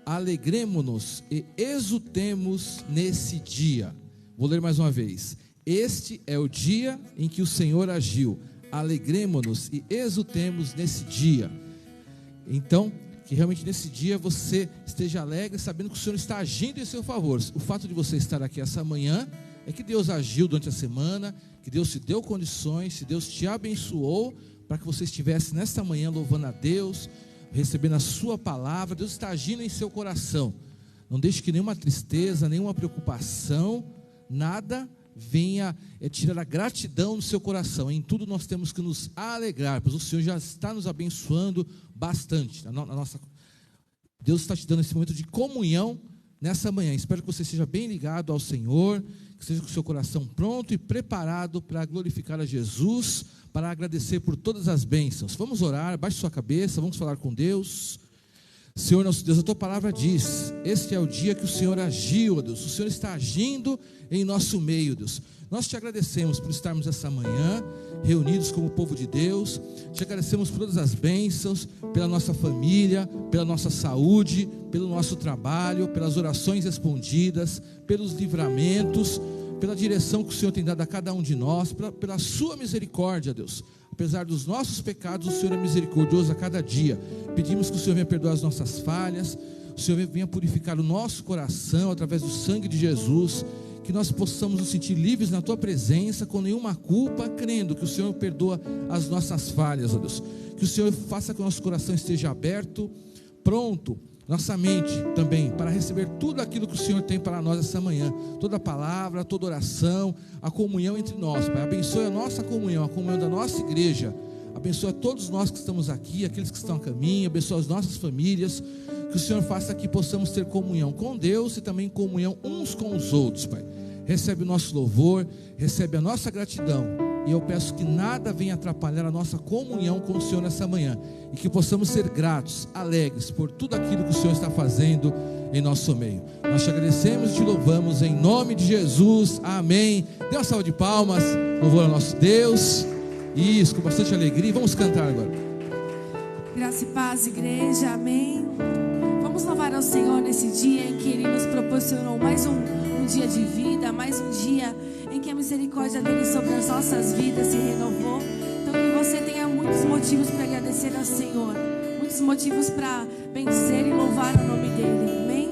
alegremo-nos e exultemos nesse dia. Vou ler mais uma vez. Este é o dia em que o Senhor agiu. Alegremo-nos e exultemos nesse dia. Então, que realmente nesse dia você esteja alegre, sabendo que o Senhor está agindo em seu favor. O fato de você estar aqui essa manhã é que Deus agiu durante a semana, que Deus te deu condições, que Deus te abençoou para que você estivesse nesta manhã louvando a Deus, recebendo a sua palavra. Deus está agindo em seu coração. Não deixe que nenhuma tristeza, nenhuma preocupação, nada venha tirar a gratidão do seu coração. Em tudo nós temos que nos alegrar, pois o Senhor já está nos abençoando bastante. Deus está te dando esse momento de comunhão nessa manhã. Espero que você seja bem ligado ao Senhor, que esteja com o seu coração pronto e preparado para glorificar a Jesus, para agradecer por todas as bênçãos. Vamos orar, baixe sua cabeça, vamos falar com Deus. Senhor nosso Deus, a tua palavra diz: este é o dia que o Senhor agiu, ó Deus. O Senhor está agindo em nosso meio, Deus. Nós te agradecemos por estarmos essa manhã reunidos como povo de Deus. Te agradecemos por todas as bênçãos, pela nossa família, pela nossa saúde, pelo nosso trabalho, pelas orações respondidas, pelos livramentos, pela direção que o Senhor tem dado a cada um de nós, pela sua misericórdia, Deus. Apesar dos nossos pecados, o Senhor é misericordioso a cada dia. Pedimos que o Senhor venha perdoar as nossas falhas, o Senhor venha purificar o nosso coração através do sangue de Jesus, que nós possamos nos sentir livres na tua presença, com nenhuma culpa, crendo que o Senhor perdoa as nossas falhas, ó Deus. Que o Senhor faça que o nosso coração esteja aberto, pronto, nossa mente também, para receber tudo aquilo que o Senhor tem para nós essa manhã. Toda palavra, toda oração, a comunhão entre nós, Pai. Abençoe a nossa comunhão, a comunhão da nossa igreja. Abençoe a todos nós que estamos aqui, aqueles que estão a caminho. Abençoe as nossas famílias. Que o Senhor faça que possamos ter comunhão com Deus e também comunhão uns com os outros, Pai. Recebe o nosso louvor, recebe a nossa gratidão. E eu peço que nada venha atrapalhar a nossa comunhão com o Senhor nessa manhã. E que possamos ser gratos, alegres por tudo aquilo que o Senhor está fazendo em nosso meio. Nós te agradecemos e te louvamos em nome de Jesus. Amém. Dê uma salva de palmas, louvor ao nosso Deus. Isso, com bastante alegria. Vamos cantar agora. Graça e paz, igreja. Amém. Vamos louvar ao Senhor nesse dia em que Ele nos proporcionou mais um dia de vida, mais um dia em que a misericórdia dele sobre as nossas vidas se renovou. Então que você tenha muitos motivos para agradecer ao Senhor, muitos motivos para vencer e louvar o nome dele. Amém?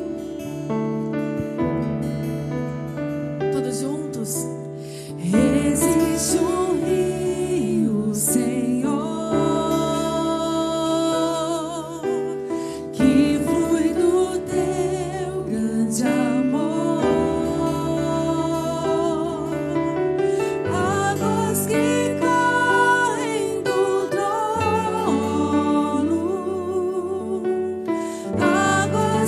Todos juntos. Existe um rio, Senhor, que flui do teu grande amor. Água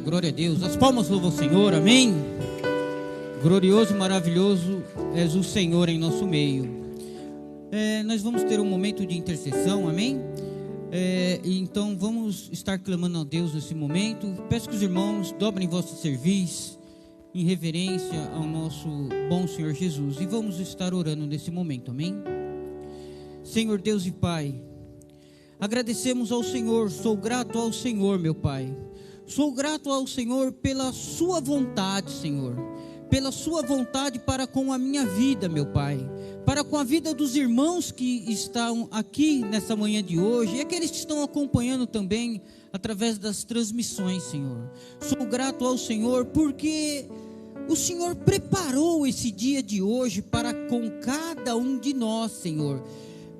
glória a Deus. As palmas louvam o Senhor, amém. Glorioso e maravilhoso és o Senhor em nosso meio. Nós vamos ter um momento de intercessão, amém. Então vamos estar clamando a Deus nesse momento. Peço que os irmãos dobrem vosso serviço em reverência ao nosso bom Senhor Jesus, e vamos estar orando nesse momento, amém. Senhor Deus e Pai, agradecemos ao Senhor, sou grato ao Senhor, meu Pai, sou grato ao Senhor pela sua vontade, Senhor, pela sua vontade para com a minha vida, meu Pai, para com a vida dos irmãos que estão aqui nessa manhã de hoje, e aqueles que estão acompanhando também através das transmissões, Senhor. Sou grato ao Senhor porque o Senhor preparou esse dia de hoje para com cada um de nós, Senhor.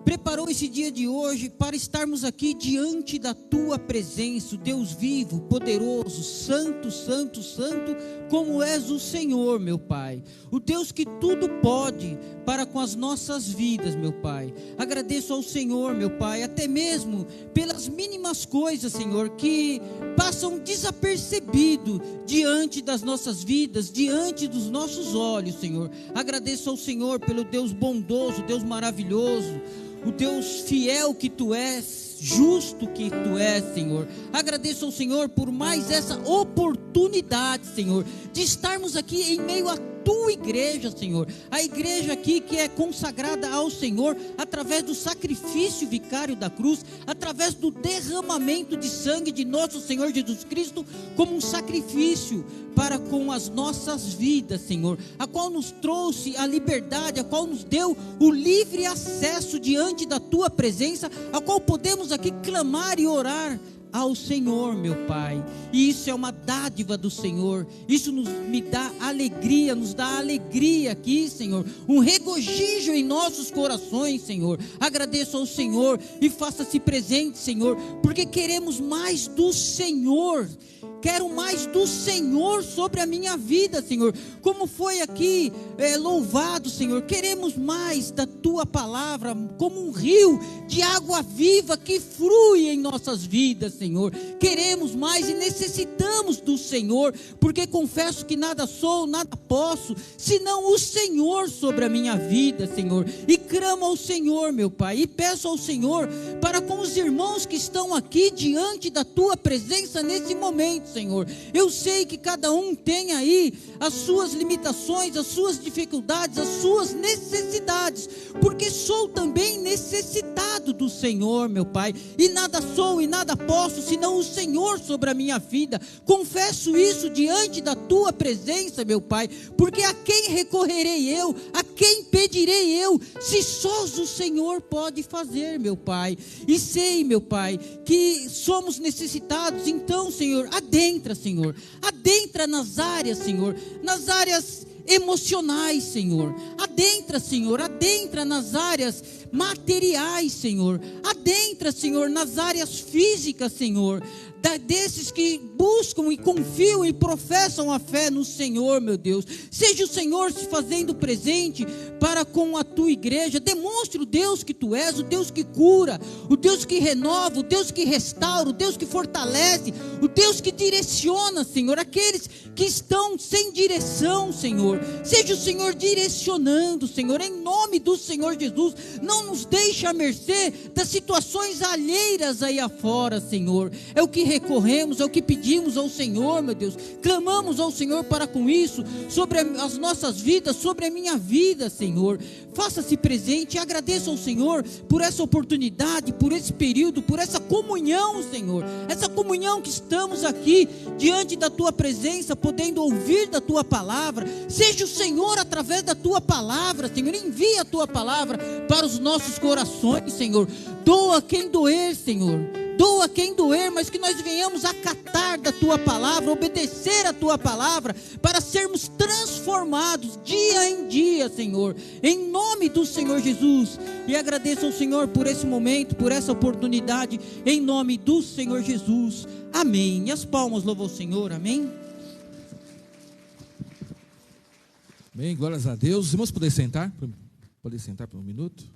Preparou esse dia de hoje para estarmos aqui diante da Tua presença, o Deus vivo, poderoso, santo, santo, santo, como és o Senhor, meu Pai. O Deus que tudo pode para com as nossas vidas, meu Pai. Agradeço ao Senhor, meu Pai, até mesmo pelas mínimas coisas, Senhor, que passam desapercebido diante das nossas vidas, diante dos nossos olhos, Senhor. Agradeço ao Senhor pelo Deus bondoso, Deus maravilhoso, o Deus fiel que Tu és, justo que Tu és, Senhor. Agradeço ao Senhor por mais essa oportunidade, Senhor, de estarmos aqui em meio a Tua igreja, Senhor, a igreja aqui que é consagrada ao Senhor, através do sacrifício vicário da cruz, através do derramamento de sangue de nosso Senhor Jesus Cristo, como um sacrifício para com as nossas vidas, Senhor, a qual nos trouxe a liberdade, a qual nos deu o livre acesso diante da Tua presença, a qual podemos aqui clamar e orar ao Senhor, meu Pai. E isso é uma dádiva do Senhor. Isso me dá alegria, nos dá alegria aqui, Senhor, um regozijo em nossos corações, Senhor. Agradeço ao Senhor e faça-se presente, Senhor, porque queremos mais do Senhor. Quero mais do Senhor sobre a minha vida, Senhor. Como foi aqui louvado, Senhor. Queremos mais da Tua palavra, como um rio de água viva que flui em nossas vidas, Senhor. Queremos mais e necessitamos do Senhor, porque confesso que nada sou, nada posso, senão o Senhor sobre a minha vida, Senhor. E clamo ao Senhor, meu Pai, e peço ao Senhor para com os irmãos que estão aqui diante da Tua presença nesse momento, Senhor. Eu sei que cada um tem aí as suas limitações, as suas dificuldades, as suas necessidades, porque sou também necessitado do Senhor, meu Pai, e nada sou e nada posso, senão o Senhor sobre a minha vida. Confesso isso diante da Tua presença, meu Pai, porque a quem recorrerei eu, a quem pedirei eu, se só o Senhor pode fazer, meu Pai. E sei, meu Pai, que somos necessitados. Então, Senhor, adentra nas áreas, Senhor, nas áreas emocionais, Senhor, adentra nas áreas materiais, Senhor, adentra, Senhor, nas áreas físicas, Senhor, desses que buscam e confiam e professam a fé no Senhor, meu Deus. Seja o Senhor se fazendo presente para com a Tua igreja. Demonstre o Deus que Tu és, o Deus que cura, o Deus que renova, o Deus que restaura, o Deus que fortalece, o Deus que direciona, Senhor, aqueles que estão sem direção, Senhor. Seja o Senhor direcionando, Senhor, em nome do Senhor Jesus. Não nos deixe à mercê das situações alheiras aí afora, Senhor. É o que recorremos, é o que pedimos ao Senhor, meu Deus. Clamamos ao Senhor para com isso, sobre as nossas vidas, sobre a minha vida, Senhor. Faça-se presente e agradeça ao Senhor por essa oportunidade, por esse período, por essa comunhão, Senhor. Essa comunhão que estamos aqui diante da Tua presença, podendo ouvir da Tua palavra. Seja o Senhor através da Tua palavra, Senhor. Envia a Tua palavra para os nossos corações, Senhor. Doa quem doer, Senhor. Doa quem doer, mas que nós venhamos acatar da Tua palavra, obedecer a Tua palavra, para sermos transformados dia em dia, Senhor, em nome do Senhor Jesus. E agradeço ao Senhor por esse momento, por essa oportunidade, em nome do Senhor Jesus. Amém. E as palmas louvam o Senhor. Amém. Bem, glórias a Deus. Vamos poder sentar? Poder sentar por um minuto?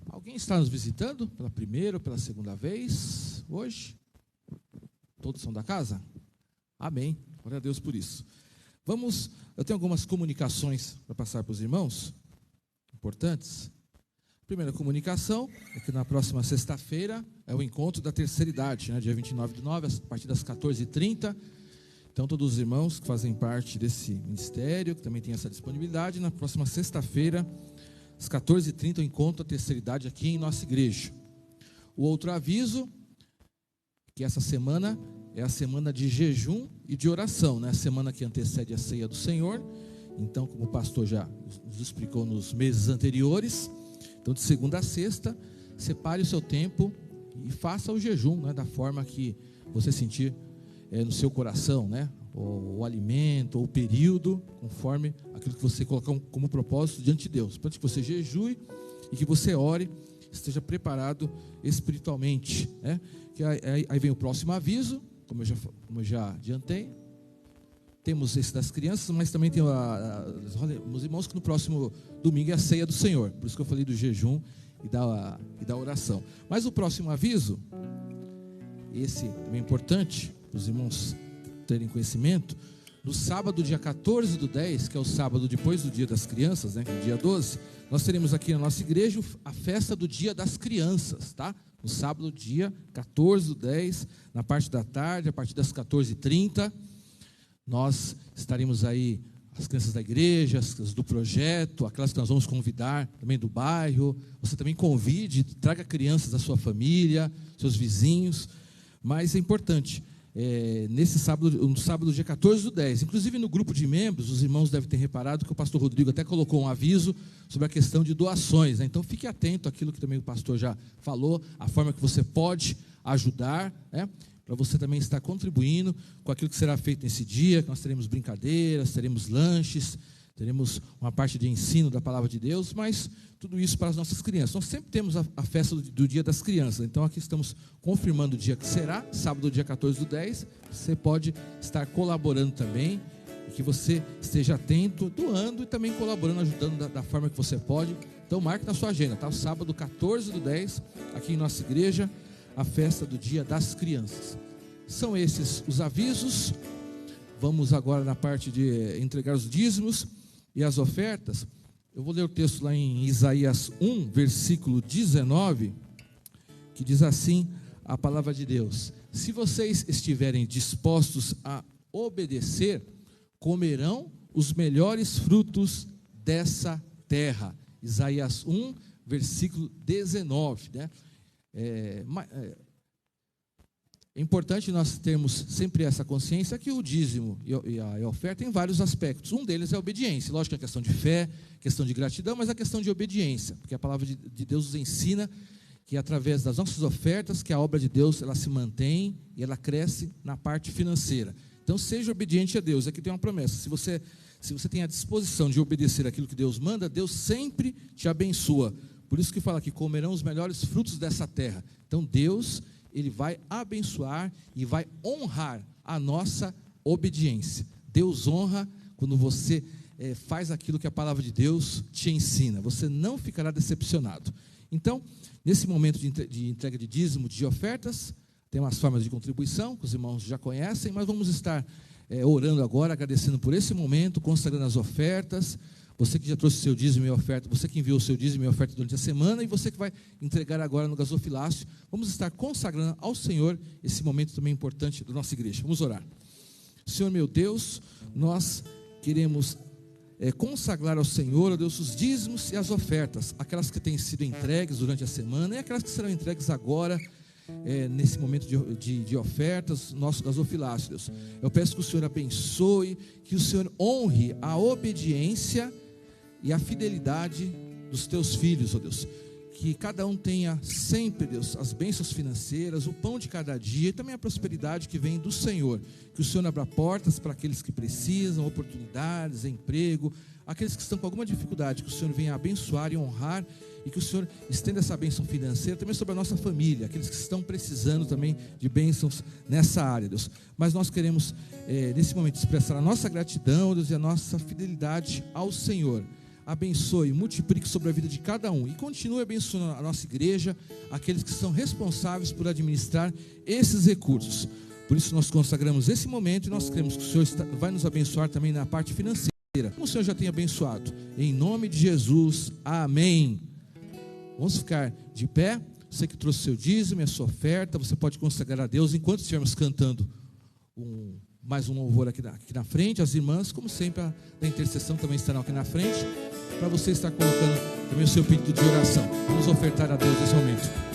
Alguém está nos visitando pela primeira ou pela segunda vez hoje? Todos são da casa? Amém. Glória a Deus por isso. Eu tenho algumas comunicações para passar para os irmãos, importantes. Primeira comunicação é que na próxima sexta-feira é o encontro da terceira idade, né, dia 29/9, a partir das 14h30. Então, todos os irmãos que fazem parte desse ministério, que também tem essa disponibilidade, na próxima sexta-feira, às 14h30, o encontro da terceira idade aqui em nossa igreja. O outro aviso, que essa semana é a semana de jejum e de oração, né? A semana que antecede a ceia do Senhor. Então, como o pastor já nos explicou nos meses anteriores, então de segunda a sexta, separe o seu tempo e faça o jejum, né? Da forma que você sentir no seu coração, né? O alimento, ou o período, conforme aquilo que você colocar como propósito diante de Deus. Para que você jejue e que você ore, esteja preparado espiritualmente, né? Que aí vem o próximo aviso, como eu já adiantei. Temos esse das crianças, mas também tem os irmãos que no próximo domingo é a ceia do Senhor. Por isso que eu falei do jejum e da oração. Mas o próximo aviso, esse é importante, para os irmãos terem conhecimento. No sábado, dia 14/10, que é o sábado depois do dia das crianças, né, que é o dia 12, nós teremos aqui na nossa igreja a festa do dia das crianças, tá? No sábado, dia 14/10, na parte da tarde, a partir das 14h30, nós estaremos aí, as crianças da igreja, as do projeto, aquelas que nós vamos convidar também do bairro. Você também convide, traga crianças da sua família, seus vizinhos. Mas é importante, nesse sábado, no sábado dia 14/10, inclusive no grupo de membros, os irmãos devem ter reparado que o pastor Rodrigo até colocou um aviso sobre a questão de doações, né? Então fique atento àquilo que também o pastor já falou, a forma que você pode ajudar, né? Para você também estar contribuindo com aquilo que será feito nesse dia, que nós teremos brincadeiras, teremos lanches, teremos uma parte de ensino da palavra de Deus, mas tudo isso para as nossas crianças. Nós sempre temos a festa do dia das crianças, então aqui estamos confirmando o dia que será, sábado, dia 14/10, você pode estar colaborando também, e que você esteja atento, doando e também colaborando, ajudando da forma que você pode. Então marque na sua agenda, tá? O sábado 14/10, aqui em nossa igreja, a festa do dia das crianças. São esses os avisos. Vamos agora na parte de entregar os dízimos e as ofertas. Eu vou ler o texto lá em Isaías 1, versículo 19, que diz assim a palavra de Deus: se vocês estiverem dispostos a obedecer, comerão os melhores frutos dessa terra. Isaías 1, versículo 19, né? É importante nós termos sempre essa consciência que o dízimo e a oferta tem vários aspectos. Um deles é a obediência. Lógico que é questão de fé, questão de gratidão, mas a questão de obediência, porque a palavra de Deus nos ensina que através das nossas ofertas, que a obra de Deus ela se mantém e ela cresce na parte financeira. Então seja obediente a Deus. Aqui tem uma promessa: se você tem a disposição de obedecer aquilo que Deus manda, Deus sempre te abençoa. Por isso que fala que comerão os melhores frutos dessa terra. Então Deus, Ele vai abençoar e vai honrar a nossa obediência. Deus honra quando você faz aquilo que a palavra de Deus te ensina. Você não ficará decepcionado. Então, nesse momento de entrega de dízimo, de ofertas, tem umas formas de contribuição que os irmãos já conhecem, mas vamos estar orando agora, agradecendo por esse momento, consagrando as ofertas. Você que já trouxe o seu dízimo e oferta, você que enviou o seu dízimo e oferta durante a semana, e você que vai entregar agora no gasofilácio, vamos estar consagrando ao Senhor esse momento também importante da nossa igreja. Vamos orar. Senhor meu Deus, nós queremos consagrar ao Senhor, ó Deus, os dízimos e as ofertas, aquelas que têm sido entregues durante a semana e aquelas que serão entregues agora, nesse momento de ofertas, nosso gasofilácio, Deus. Eu peço que o Senhor abençoe, que o Senhor honre a obediência e a fidelidade dos teus filhos, ó Deus. Que cada um tenha sempre, Deus, as bênçãos financeiras, o pão de cada dia e também a prosperidade que vem do Senhor. Que o Senhor abra portas para aqueles que precisam, oportunidades, emprego, aqueles que estão com alguma dificuldade, que o Senhor venha abençoar e honrar, e que o Senhor estenda essa bênção financeira também sobre a nossa família, aqueles que estão precisando também de bênçãos nessa área, Deus. Mas nós queremos, nesse momento, expressar a nossa gratidão, Deus, e a nossa fidelidade ao Senhor. Abençoe, multiplique sobre a vida de cada um e continue abençoando a nossa igreja, aqueles que são responsáveis por administrar esses recursos. Por isso nós consagramos esse momento e nós cremos que o Senhor vai nos abençoar também na parte financeira, como o Senhor já tem abençoado. Em nome de Jesus, amém. Vamos ficar de pé. Você que trouxe seu dízimo e a sua oferta, você pode consagrar a Deus enquanto estivermos cantando mais um louvor aqui na frente. As irmãs, como sempre, da intercessão também estarão aqui na frente, para você estar colocando também o seu pedido de oração. Vamos ofertar a Deus nesse momento.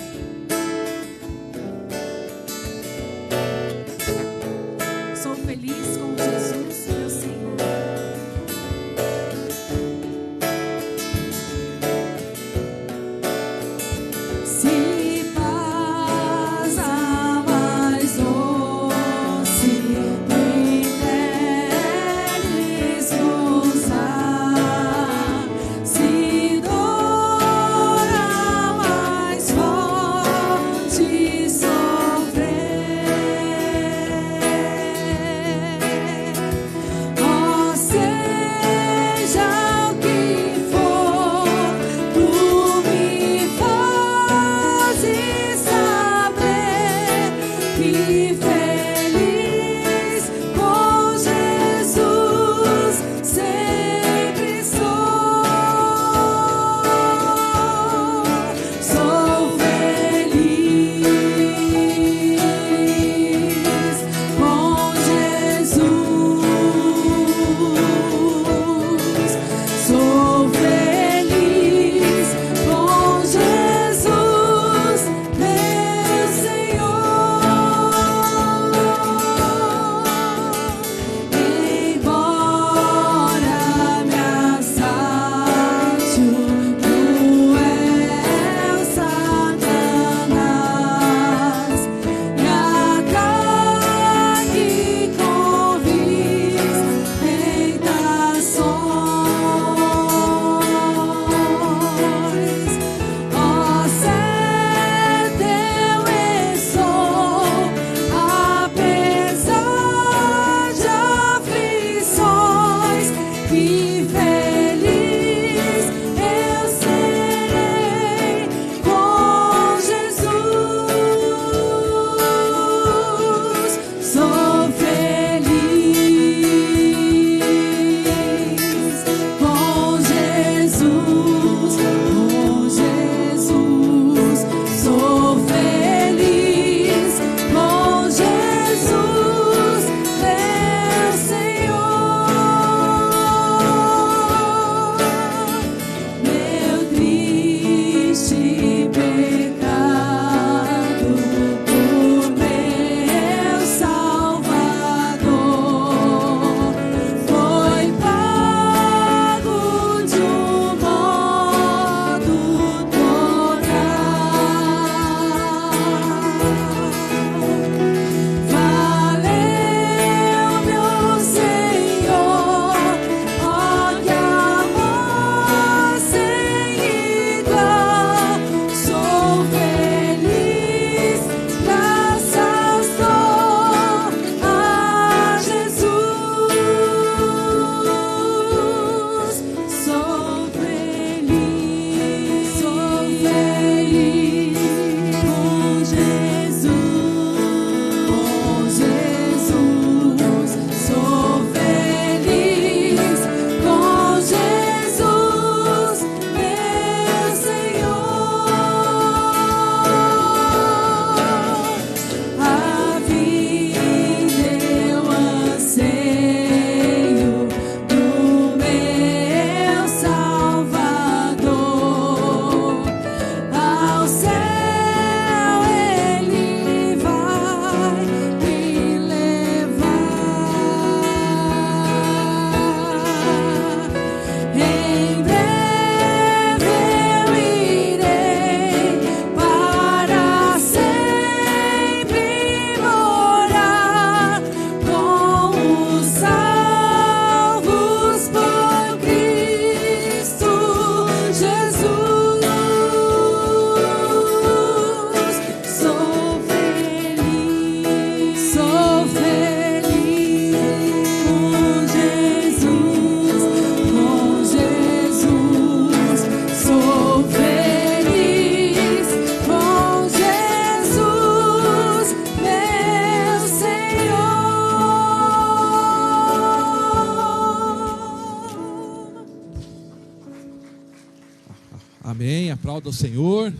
Aplauda o Senhor.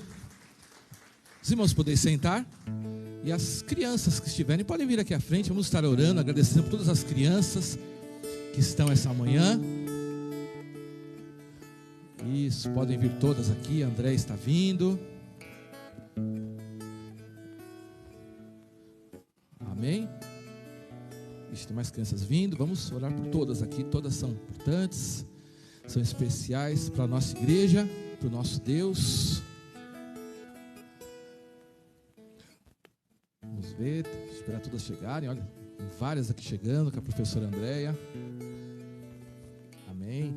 Os irmãos podem sentar. E as crianças que estiverem podem vir aqui à frente. Vamos estar orando, agradecendo por todas as crianças que estão essa manhã. Isso, podem vir todas aqui. A André está vindo. Amém. Ixi, tem mais crianças vindo. Vamos orar por todas aqui. Todas são importantes, são especiais para a nossa igreja, para o nosso Deus. Vamos ver, esperar todas chegarem. Olha, tem várias aqui chegando com a professora Andréia. Amém.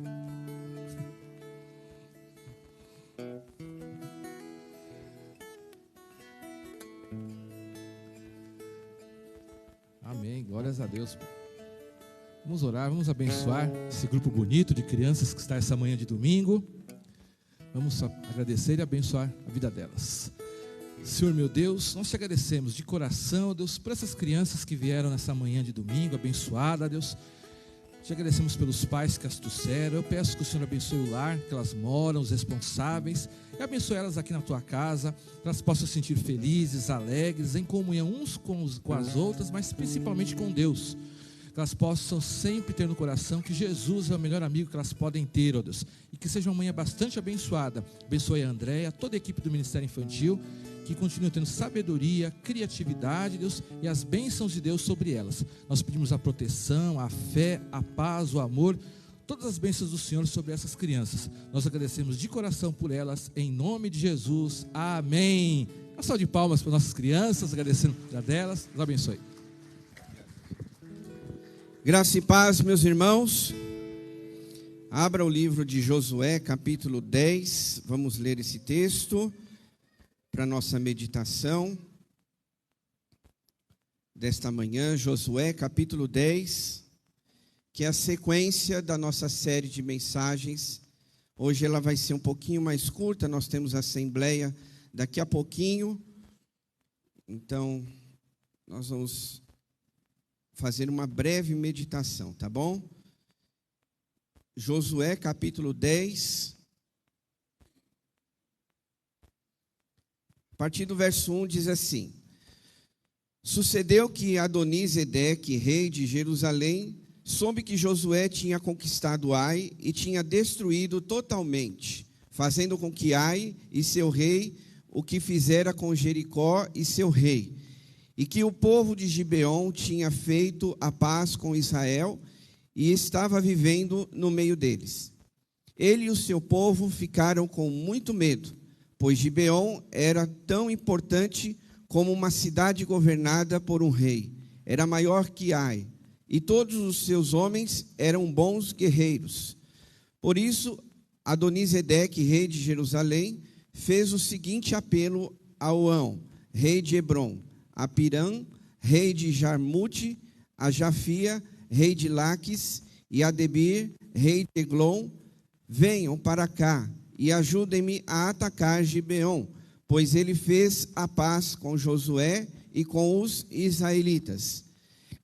Amém, glórias a Deus. Vamos orar, vamos abençoar esse grupo bonito de crianças que está essa manhã de domingo. Vamos agradecer e abençoar a vida delas. Senhor meu Deus, nós te agradecemos de coração, Deus, por essas crianças que vieram nessa manhã de domingo, abençoada, Deus. Te agradecemos pelos pais que as trouxeram. Eu peço que o Senhor abençoe o lar que elas moram, os responsáveis, e abençoe elas aqui na tua casa, que elas possam se sentir felizes, alegres, em comunhão uns com as outras, mas principalmente com Deus. Que elas possam sempre ter no coração que Jesus é o melhor amigo que elas podem ter, ó Deus. E que seja uma manhã bastante abençoada. Abençoe a Andréia, toda a equipe do Ministério Infantil, que continue tendo sabedoria, criatividade, Deus, e as bênçãos de Deus sobre elas. Nós pedimos a proteção, a fé, a paz, o amor, todas as bênçãos do Senhor sobre essas crianças. Nós agradecemos de coração por elas, em nome de Jesus. Amém. Uma salva de palmas para nossas crianças, agradecendo a delas. Deus abençoe. Graça e paz, meus irmãos. Abra o livro de Josué, capítulo 10. Vamos ler esse texto para nossa meditação desta manhã. Josué, capítulo 10, que é a sequência da nossa série de mensagens. Hoje ela vai ser um pouquinho mais curta, nós temos a assembleia daqui a pouquinho. Então, nós vamos fazer uma breve meditação, tá bom? Josué, capítulo 10. A partir do verso 1 diz assim: Sucedeu que Adoni-Zedeque, rei de Jerusalém, soube que Josué tinha conquistado Ai e tinha destruído totalmente, fazendo com que Ai e seu rei o que fizera com Jericó e seu rei, e que o povo de Gibeon tinha feito a paz com Israel e estava vivendo no meio deles. Ele e o seu povo ficaram com muito medo, pois Gibeon era tão importante como uma cidade governada por um rei. Era maior que Ai, e todos os seus homens eram bons guerreiros. Por isso, Adoni-Zedeque, rei de Jerusalém, fez o seguinte apelo a Oão, rei de Hebrom, a Pirã, rei de Jarmute, a Jafia, rei de Laques, e a Debir, rei de Eglon: venham para cá e ajudem-me a atacar Gibeon, pois ele fez a paz com Josué e com os israelitas.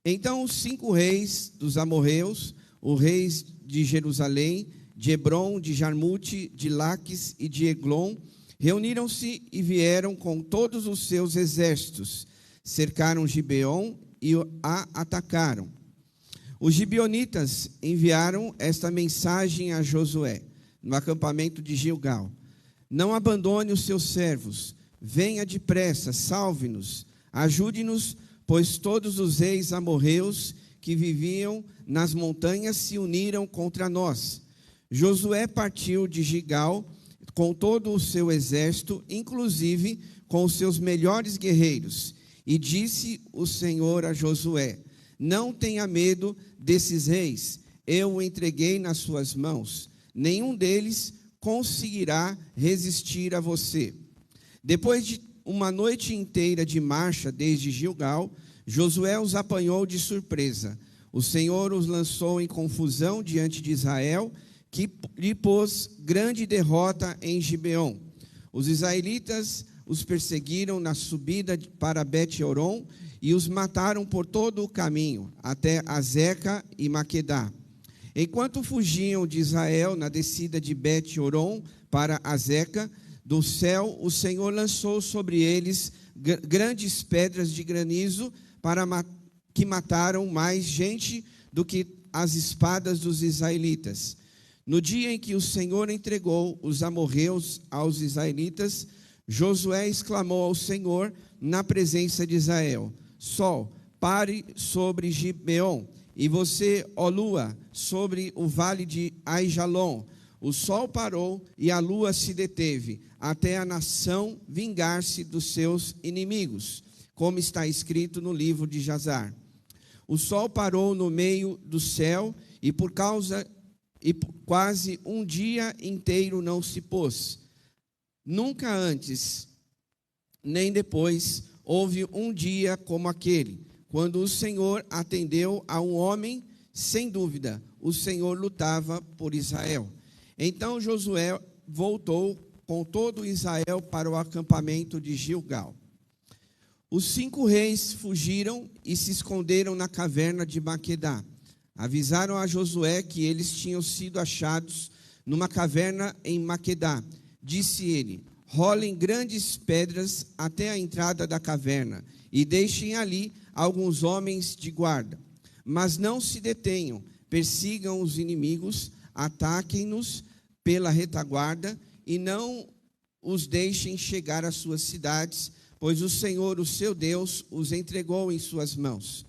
Então os 5 reis dos amorreus, os reis de Jerusalém, de Hebrom, de Jarmute, de Laques e de Eglon, reuniram-se e vieram com todos os seus exércitos, cercaram Gibeon e a atacaram. Os gibeonitas enviaram esta mensagem a Josué, no acampamento de Gilgal: não abandone os seus servos, venha depressa, salve-nos, ajude-nos, pois todos os reis amorreus que viviam nas montanhas se uniram contra nós. Josué partiu de Gilgal com todo o seu exército, inclusive com os seus melhores guerreiros, e disse o Senhor a Josué: não tenha medo desses reis, eu o entreguei nas suas mãos. Nenhum deles conseguirá resistir a você. Depois de uma noite inteira de marcha desde Gilgal, Josué os apanhou de surpresa. O Senhor os lançou em confusão diante de Israel, que lhe pôs grande derrota em Gibeon. Os israelitas os perseguiram na subida para Bet-Horon e os mataram por todo o caminho, até Azeca e Maquedá. Enquanto fugiam de Israel na descida de Bet-Horon para Azeca, do céu, o Senhor lançou sobre eles grandes pedras de granizo que mataram mais gente do que as espadas dos israelitas. No dia em que o Senhor entregou os amorreus aos israelitas, Josué exclamou ao Senhor na presença de Israel: Sol, pare sobre Gibeon, e você, ó lua, sobre o vale de Aijalon. O sol parou e a lua se deteve, até a nação vingar-se dos seus inimigos, como está escrito no livro de Jazar. O sol parou no meio do céu e por quase um dia inteiro não se pôs. Nunca antes, nem depois, houve um dia como aquele, quando o Senhor atendeu a um homem. Sem dúvida, o Senhor lutava por Israel. Então Josué voltou com todo Israel para o acampamento de Gilgal. Os 5 reis fugiram e se esconderam na caverna de Maquedá. Avisaram a Josué que eles tinham sido achados numa caverna em Maquedá. Disse ele: rolem grandes pedras até a entrada da caverna e deixem ali alguns homens de guarda. Mas não se detenham, persigam os inimigos, ataquem-nos pela retaguarda e não os deixem chegar às suas cidades, pois o Senhor, o seu Deus, os entregou em suas mãos.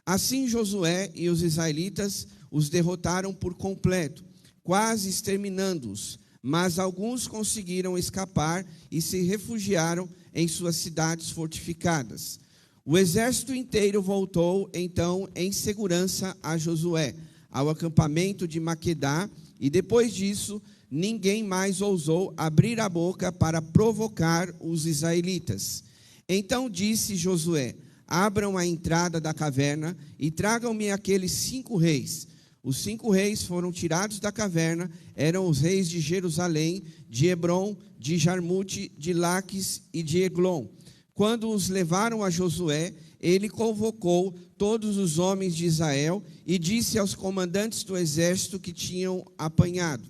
Assim Josué e os israelitas os derrotaram por completo, quase exterminando-os, mas alguns conseguiram escapar e se refugiaram em suas cidades fortificadas. O exército inteiro voltou, então, em segurança a Josué, ao acampamento de Maquedá, e depois disso, ninguém mais ousou abrir a boca para provocar os israelitas. Então disse Josué: abram a entrada da caverna e tragam-me aqueles 5 reis. Os 5 reis foram tirados da caverna, eram os reis de Jerusalém, de Hebron, de Jarmute, de Laques e de Eglon. Quando os levaram a Josué, ele convocou todos os homens de Israel e disse aos comandantes do exército que tinham apanhado: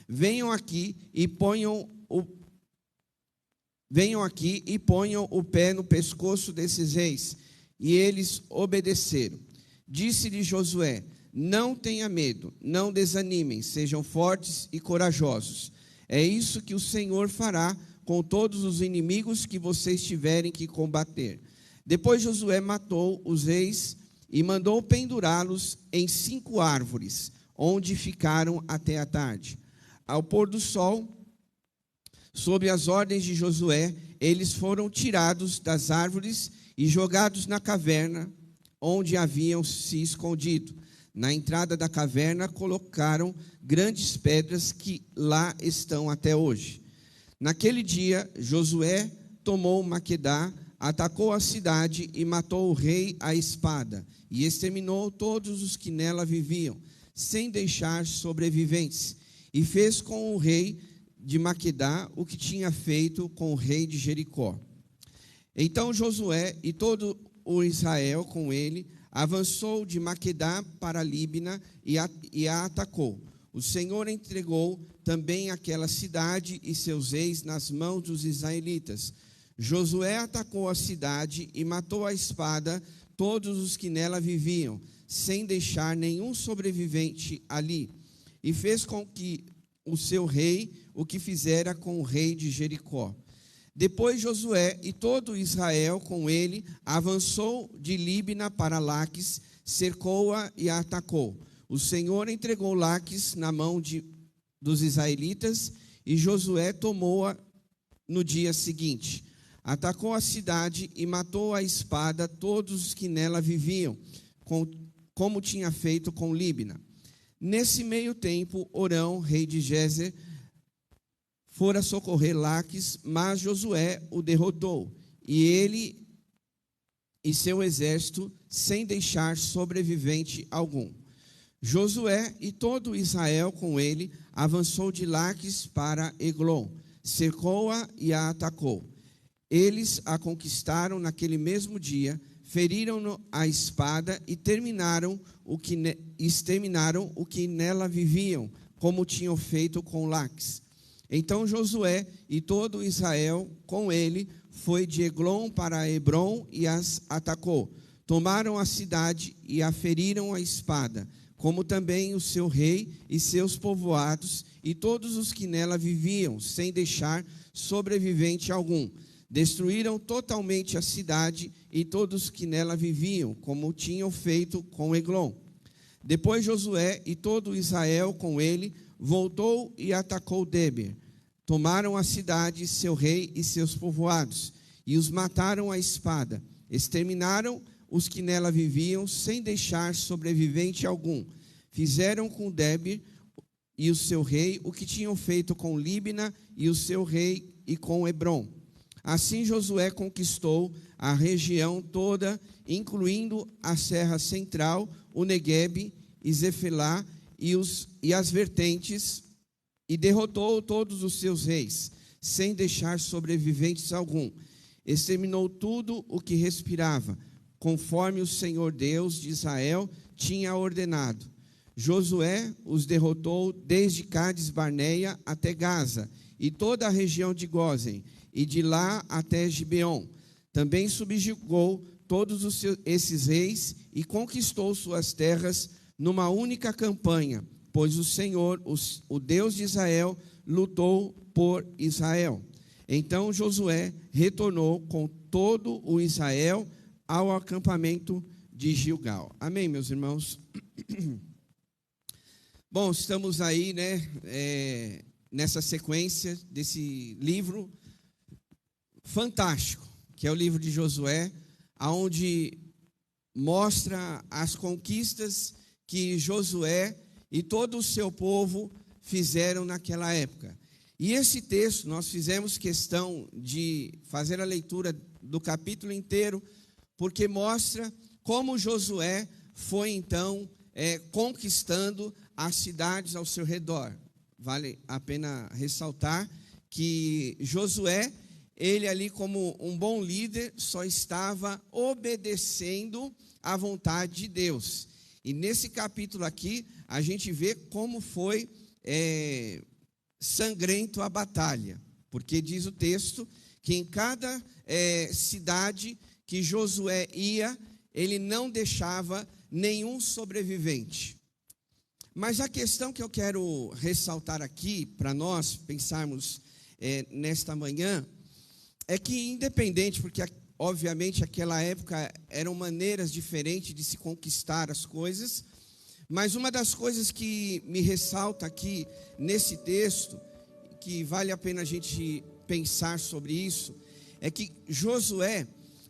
venham aqui e ponham o pé no pescoço desses reis. E eles obedeceram. Disse-lhe Josué: não tenha medo, não desanimem, sejam fortes e corajosos. É isso que o Senhor fará com todos os inimigos que vocês tiverem que combater. Depois Josué matou os reis e mandou pendurá-los em 5 árvores, onde ficaram até a tarde. Ao pôr do sol, sob as ordens de Josué, eles foram tirados das árvores e jogados na caverna onde haviam se escondido. Na entrada da caverna colocaram grandes pedras que lá estão até hoje. Naquele dia, Josué tomou Maquedá, atacou a cidade e matou o rei à espada, e exterminou todos os que nela viviam, sem deixar sobreviventes. E fez com o rei de Maquedá o que tinha feito com o rei de Jericó. Então Josué e todo o Israel com ele avançou de Maquedá para Líbina e a atacou. O Senhor entregou também aquela cidade e seus reis nas mãos dos israelitas. Josué atacou a cidade e matou à espada todos os que nela viviam, sem deixar nenhum sobrevivente ali. E fez com que o seu rei o que fizera com o rei de Jericó. Depois Josué e todo Israel com ele avançou de Líbina para Laques, cercou-a e a atacou. O Senhor entregou Laques na mão dos israelitas e Josué tomou-a no dia seguinte. Atacou a cidade e matou à espada todos os que nela viviam, como tinha feito com Líbina. Nesse meio tempo, Orão, rei de Gézer, fora socorrer Laques, mas Josué o derrotou, e ele e seu exército, sem deixar sobrevivente algum. Josué e todo Israel com ele avançou de Laques para Eglon, cercou-a e a atacou. Eles a conquistaram naquele mesmo dia, feriram-no à espada e exterminaram o que nela viviam, como tinham feito com Laques. Então Josué e todo Israel com ele foi de Eglon para Hebrom e as atacou. Tomaram a cidade e a feriram a espada, como também o seu rei e seus povoados e todos os que nela viviam, sem deixar sobrevivente algum. Destruíram totalmente a cidade e todos que nela viviam, como tinham feito com Eglon. Depois Josué e todo Israel com ele voltou e atacou Debir. Tomaram a cidade, seu rei e seus povoados, e os mataram à espada. Exterminaram os que nela viviam, sem deixar sobrevivente algum. Fizeram com Debir e o seu rei o que tinham feito com Líbina e o seu rei e com Hebrom. Assim Josué conquistou a região toda, incluindo a Serra Central, o Neguebe e Zefelá e as vertentes, e derrotou todos os seus reis, sem deixar sobreviventes algum. Exterminou tudo o que respirava, conforme o Senhor Deus de Israel tinha ordenado. Josué os derrotou desde Cádiz Barneia até Gaza, e toda a região de Gósen, e de lá até Gibeon. Também subjugou todos esses reis e conquistou suas terras numa única campanha, pois o Senhor, o Deus de Israel, lutou por Israel. Então Josué retornou com todo o Israel ao acampamento de Gilgal. Amém, meus irmãos? Bom, estamos aí, nessa sequência desse livro fantástico, que é o livro de Josué, onde mostra as conquistas que Josué e todo o seu povo fizeram naquela época. E esse texto, nós fizemos questão de fazer a leitura do capítulo inteiro, porque mostra como Josué foi, então, conquistando as cidades ao seu redor. Vale a pena ressaltar que Josué, ele ali como um bom líder, só estava obedecendo à vontade de Deus. E nesse capítulo aqui, a gente vê como foi sangrento a batalha. Porque diz o texto que em cada cidade que Josué ia, ele não deixava nenhum sobrevivente. Mas a questão que eu quero ressaltar aqui, para nós pensarmos nesta manhã, é que independente, porque obviamente aquela época eram maneiras diferentes de se conquistar as coisas, mas uma das coisas que me ressalta aqui nesse texto, que vale a pena a gente pensar sobre isso, é que Josué,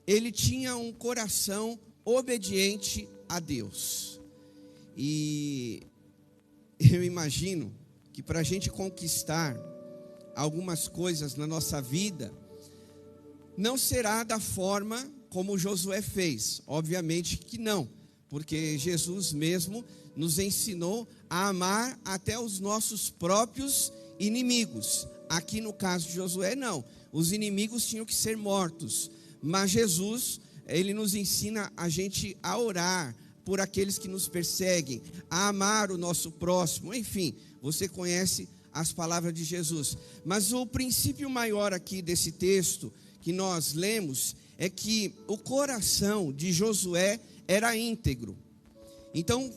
ele tinha um coração obediente a Deus. E eu imagino que para a gente conquistar algumas coisas na nossa vida, não será da forma como Josué fez. Obviamente que não, porque Jesus mesmo nos ensinou a amar até os nossos próprios inimigos. Aqui no caso de Josué, não. Os inimigos tinham que ser mortos. Mas Jesus, ele nos ensina a gente a orar por aqueles que nos perseguem, a amar o nosso próximo. Enfim, você conhece as palavras de Jesus. Mas o princípio maior aqui desse texto que nós lemos é que o coração de Josué era íntegro. Então,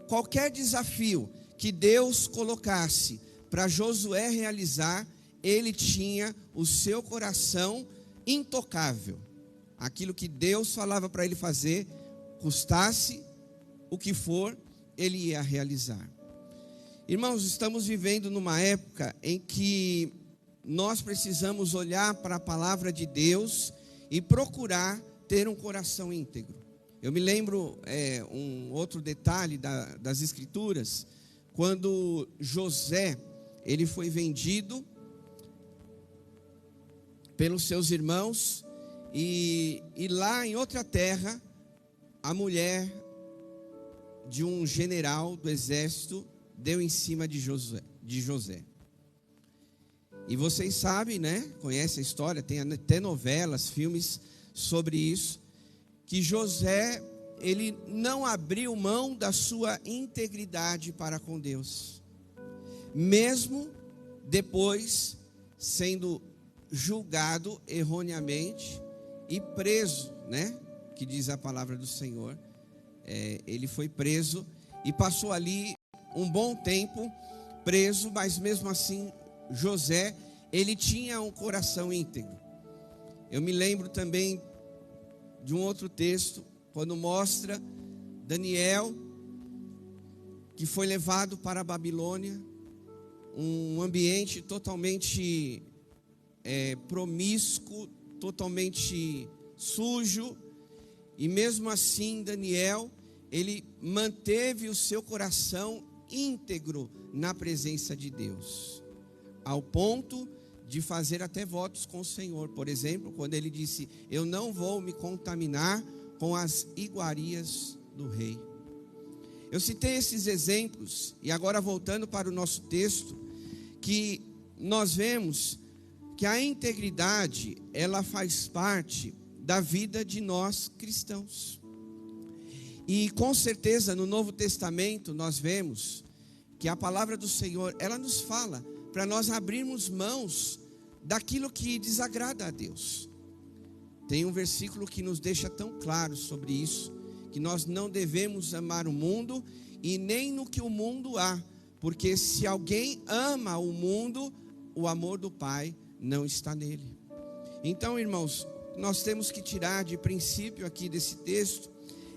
qualquer desafio que Deus colocasse para Josué realizar, ele tinha o seu coração intocável. Aquilo que Deus falava para ele fazer, custasse o que for, ele ia realizar. Irmãos, estamos vivendo numa época em que nós precisamos olhar para a palavra de Deus e procurar ter um coração íntegro. Eu me lembro um outro detalhe das Escrituras, quando José, ele foi vendido pelos seus irmãos, e lá em outra terra, a mulher de um general do exército deu em cima de José. E vocês sabem, conhecem a história, tem até novelas, filmes sobre isso, que José, ele não abriu mão da sua integridade para com Deus. Mesmo depois sendo julgado erroneamente e preso, né? Que diz a palavra do Senhor. Ele foi preso e passou ali um bom tempo preso, mas mesmo assim José, ele tinha um coração íntegro. Eu me lembro também de um outro texto, quando mostra Daniel, que foi levado para a Babilônia, um ambiente totalmente promíscuo, totalmente sujo, e mesmo assim Daniel, ele manteve o seu coração íntegro na presença de Deus, ao ponto de fazer até votos com o Senhor. Por exemplo, quando ele disse: eu não vou me contaminar com as iguarias do rei. Eu citei esses exemplos, e agora voltando para o nosso texto, que nós vemos que a integridade, ela faz parte da vida de nós cristãos. E com certeza no Novo Testamento nós vemos que a palavra do Senhor, ela nos fala para nós abrirmos mãos daquilo que desagrada a Deus. Tem um versículo que nos deixa tão claro sobre isso, que nós não devemos amar o mundo e nem no que o mundo há, porque se alguém ama o mundo, o amor do Pai não está nele. Então, irmãos, nós temos que tirar de princípio aqui desse texto,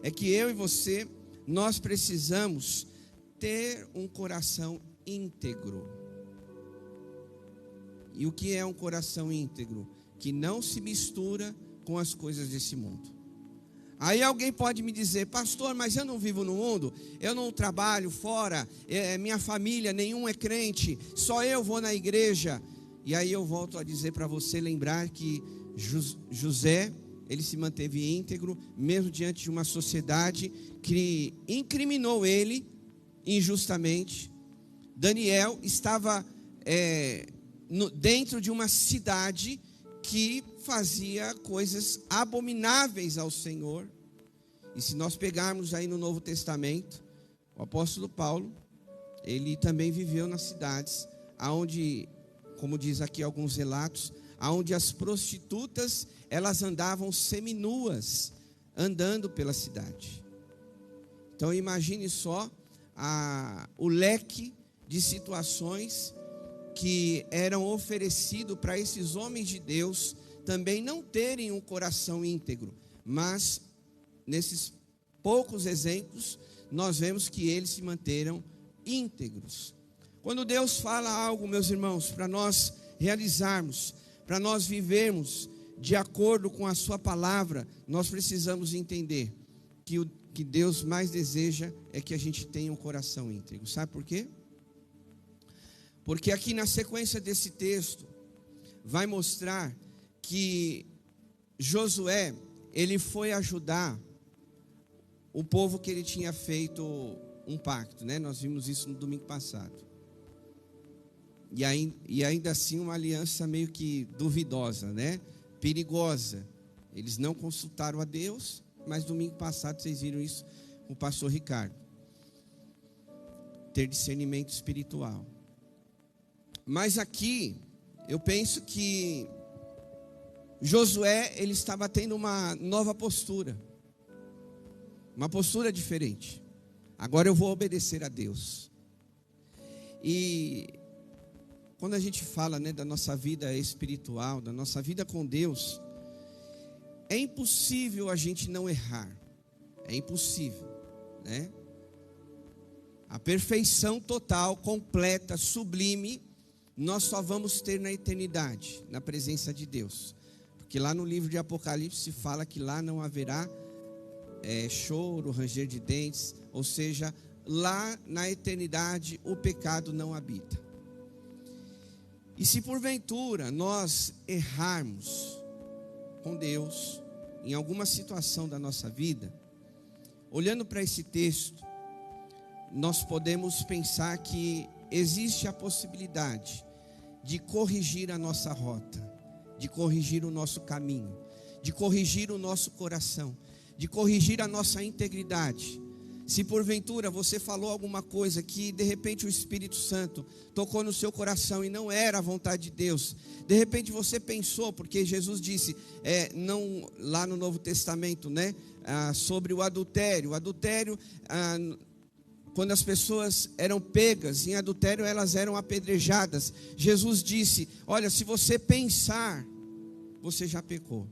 é que eu e você, nós precisamos ter um coração íntegro. E o que é um coração íntegro? Que não se mistura com as coisas desse mundo. Aí alguém pode me dizer: pastor, mas eu não vivo no mundo, eu não trabalho fora, minha família, nenhum é crente, só eu vou na igreja. E aí eu volto a dizer para você, lembrar que José, ele se manteve íntegro, mesmo diante de uma sociedade que incriminou ele injustamente. Daniel estava dentro de uma cidade que fazia coisas abomináveis ao Senhor. E se nós pegarmos aí no Novo Testamento, o apóstolo Paulo, ele também viveu nas cidades aonde, como diz aqui alguns relatos, aonde as prostitutas, elas andavam seminuas, andando pela cidade. Então imagine só o leque de situações que eram oferecidos para esses homens de Deus também não terem um coração íntegro. Mas nesses poucos exemplos, nós vemos que eles se manteram íntegros. Quando Deus fala algo, meus irmãos, para nós realizarmos, para nós vivermos de acordo com a sua palavra, nós precisamos entender que o que Deus mais deseja é que a gente tenha um coração íntegro. Sabe por quê? Porque aqui na sequência desse texto vai mostrar que Josué, ele foi ajudar o povo que ele tinha feito um pacto, né? Nós vimos isso no domingo passado. E ainda assim uma aliança meio que duvidosa, né? Perigosa. Eles não consultaram a Deus, mas domingo passado vocês viram isso com o pastor Ricardo. Ter discernimento espiritual. Mas aqui, eu penso que Josué, ele estava tendo uma nova postura. Uma postura diferente. Agora eu vou obedecer a Deus. E quando a gente fala, né, da nossa vida espiritual, da nossa vida com Deus, é impossível a gente não errar. É impossível, né? A perfeição total, completa, sublime, nós só vamos ter na eternidade, na presença de Deus. Porque lá no livro de Apocalipse fala que lá não haverá choro, ranger de dentes, ou seja, lá na eternidade o pecado não habita. E se porventura nós errarmos com Deus em alguma situação da nossa vida, olhando para esse texto, nós podemos pensar que existe a possibilidade de corrigir a nossa rota, de corrigir o nosso caminho, de corrigir o nosso coração, de corrigir a nossa integridade. Se porventura você falou alguma coisa que de repente o Espírito Santo tocou no seu coração e não era a vontade de Deus, de repente você pensou, porque Jesus disse, não, lá no Novo Testamento, né, sobre o adultério. O adultério, quando as pessoas eram pegas em adultério, elas eram apedrejadas. Jesus disse, olha, se você pensar, você já pecou.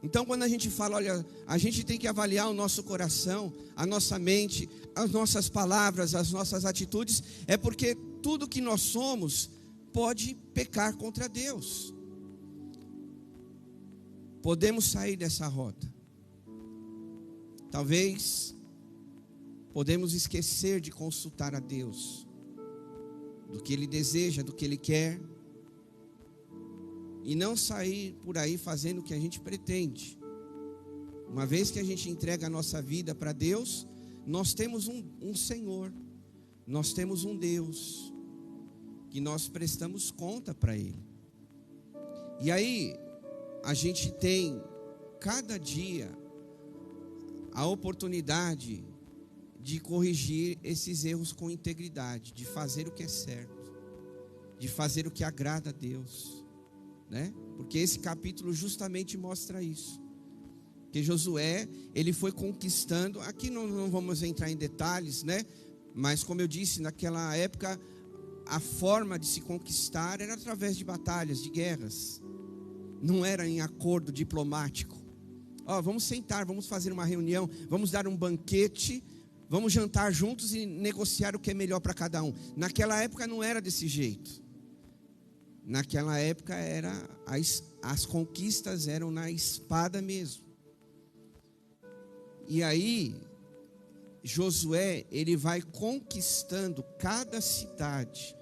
Então, quando a gente fala, olha, a gente tem que avaliar o nosso coração, a nossa mente, as nossas palavras, as nossas atitudes, é porque tudo que nós somos pode pecar contra Deus. Podemos sair dessa rota. Talvez podemos esquecer de consultar a Deus, do que Ele deseja, do que Ele quer, e não sair por aí fazendo o que a gente pretende. Uma vez que a gente entrega a nossa vida para Deus, nós temos um Senhor, nós temos um Deus, que nós prestamos conta para Ele. E aí, a gente tem, cada dia, a oportunidade de corrigir esses erros com integridade, de fazer o que é certo, de fazer o que agrada a Deus, né? Porque esse capítulo justamente mostra isso. Que Josué, ele foi conquistando, aqui não vamos entrar em detalhes, né? Mas como eu disse, naquela época, a forma de se conquistar era através de batalhas, de guerras. Não era em acordo diplomático. Vamos sentar, vamos fazer uma reunião, vamos dar um banquete, vamos jantar juntos e negociar o que é melhor para cada um. Naquela época não era desse jeito. Naquela época as conquistas eram na espada mesmo. E aí, Josué, ele vai conquistando cada cidade,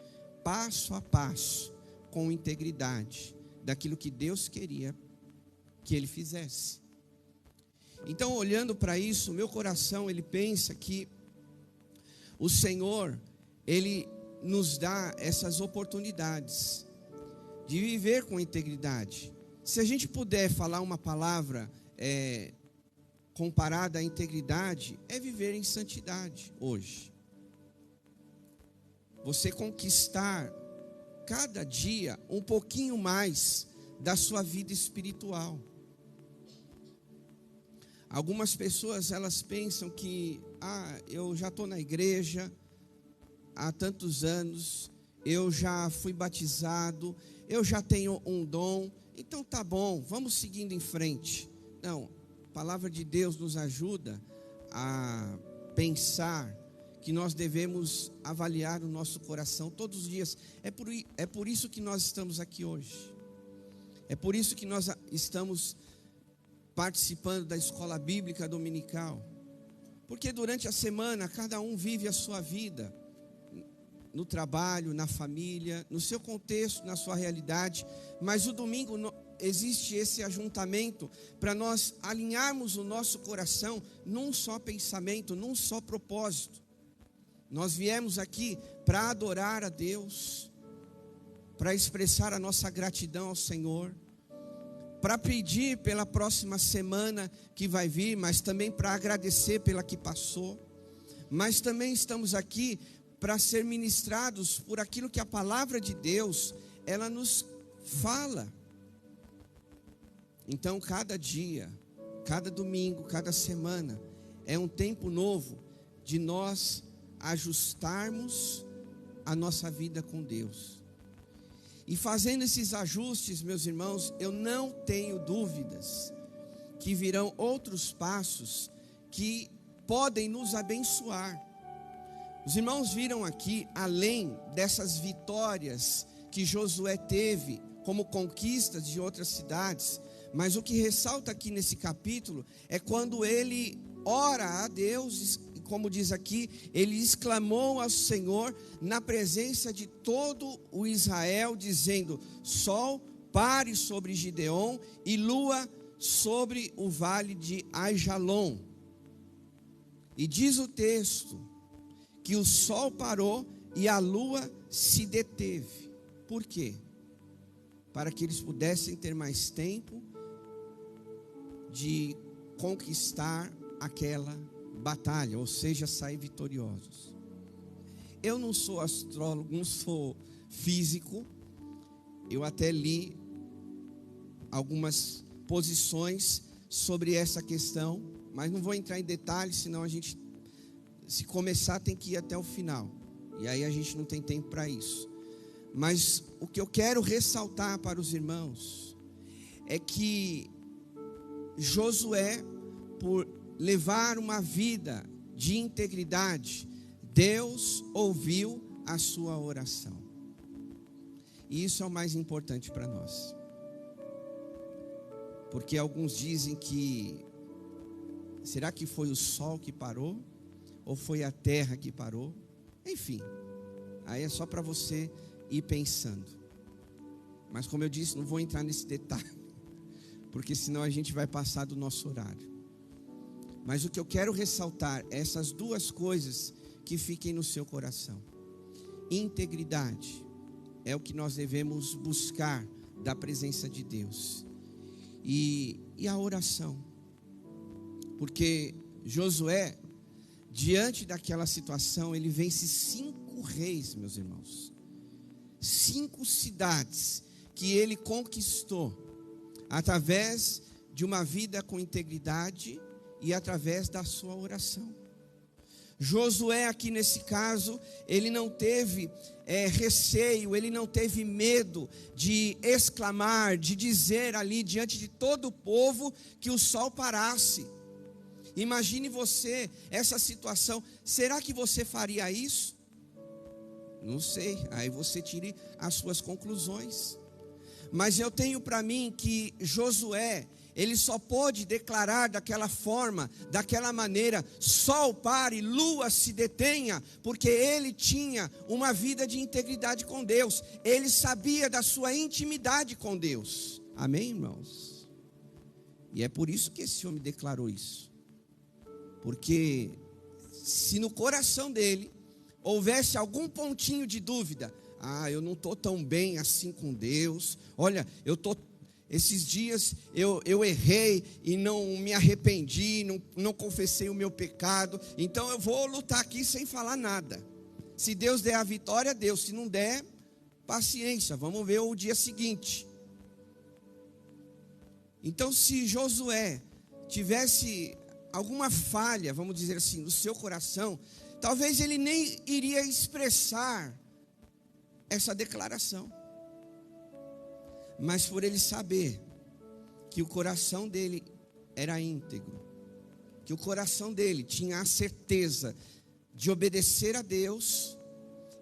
passo a passo, com integridade, daquilo que Deus queria que ele fizesse. Então, olhando para isso, meu coração, ele pensa que o Senhor, ele nos dá essas oportunidades de viver com integridade. Se a gente puder falar uma palavra comparada à integridade, é viver em santidade hoje. Você conquistar cada dia um pouquinho mais da sua vida espiritual. Algumas pessoas, elas pensam que eu já estou na igreja há tantos anos, eu já fui batizado, eu já tenho um dom, então tá bom, vamos seguindo em frente. Não, a palavra de Deus nos ajuda a pensar que nós devemos avaliar o nosso coração todos os dias. É por isso que nós estamos aqui hoje. É por isso que nós estamos participando da escola bíblica dominical. Porque durante a semana, cada um vive a sua vida, no trabalho, na família, no seu contexto, na sua realidade. Mas o domingo existe esse ajuntamento para nós alinharmos o nosso coração num só pensamento, num só propósito. Nós viemos aqui para adorar a Deus, para expressar a nossa gratidão ao Senhor, para pedir pela próxima semana que vai vir, mas também para agradecer pela que passou. Mas também estamos aqui para ser ministrados por aquilo que a palavra de Deus, ela nos fala. Então, cada dia, cada domingo, cada semana, é um tempo novo de nós ajustarmos a nossa vida com Deus. E fazendo esses ajustes, meus irmãos, eu não tenho dúvidas que virão outros passos que podem nos abençoar. Os irmãos viram aqui, além dessas vitórias que Josué teve como conquistas de outras cidades, mas o que ressalta aqui nesse capítulo é quando ele ora a Deus, como diz aqui, ele exclamou ao Senhor na presença de todo o Israel, dizendo: sol, pare sobre Gideon, e lua sobre o vale de Aijalon. E diz o texto que o sol parou e a lua se deteve. Por quê? Para que eles pudessem ter mais tempo de conquistar aquela batalha, ou seja, sair vitoriosos. Eu não sou astrólogo, não sou físico. Eu até li algumas posições sobre essa questão, mas não vou entrar em detalhes, senão a gente, se começar, tem que ir até o final. E aí a gente não tem tempo para isso. Mas o que eu quero ressaltar para os irmãos é que Josué, por levar uma vida de integridade, Deus ouviu a sua oração. E isso é o mais importante para nós. Porque alguns dizem que, será que foi o sol que parou? Ou foi a terra que parou? Enfim, aí é só para você ir pensando. Mas como eu disse, não vou entrar nesse detalhe, porque senão a gente vai passar do nosso horário. Mas o que eu quero ressaltar é essas duas coisas que fiquem no seu coração. Integridade é o que nós devemos buscar da presença de Deus. E a oração. Porque Josué, diante daquela situação, ele vence 5 reis, meus irmãos. 5 cidades que ele conquistou através de uma vida com integridade e através da sua oração. Josué aqui nesse caso, ele não teve receio, ele não teve medo de exclamar, de dizer ali diante de todo o povo que o sol parasse. Imagine você, essa situação, será que você faria isso? Não sei, aí você tire as suas conclusões. Mas eu tenho para mim que Josué, ele só pôde declarar daquela forma, daquela maneira, sol pare, lua se detenha, porque ele tinha uma vida de integridade com Deus. Ele sabia da sua intimidade com Deus. Amém, irmãos? E é por isso que esse homem declarou isso. Porque se no coração dele houvesse algum pontinho de dúvida, eu não estou tão bem assim com Deus, olha, esses dias eu errei e não me arrependi, não confessei o meu pecado, então eu vou lutar aqui sem falar nada. Se Deus der a vitória, Deus, se não der, paciência, vamos ver o dia seguinte. Então, se Josué tivesse alguma falha, vamos dizer assim, no seu coração, talvez ele nem iria expressar essa declaração. Mas por ele saber que o coração dele era íntegro, que o coração dele tinha a certeza de obedecer a Deus,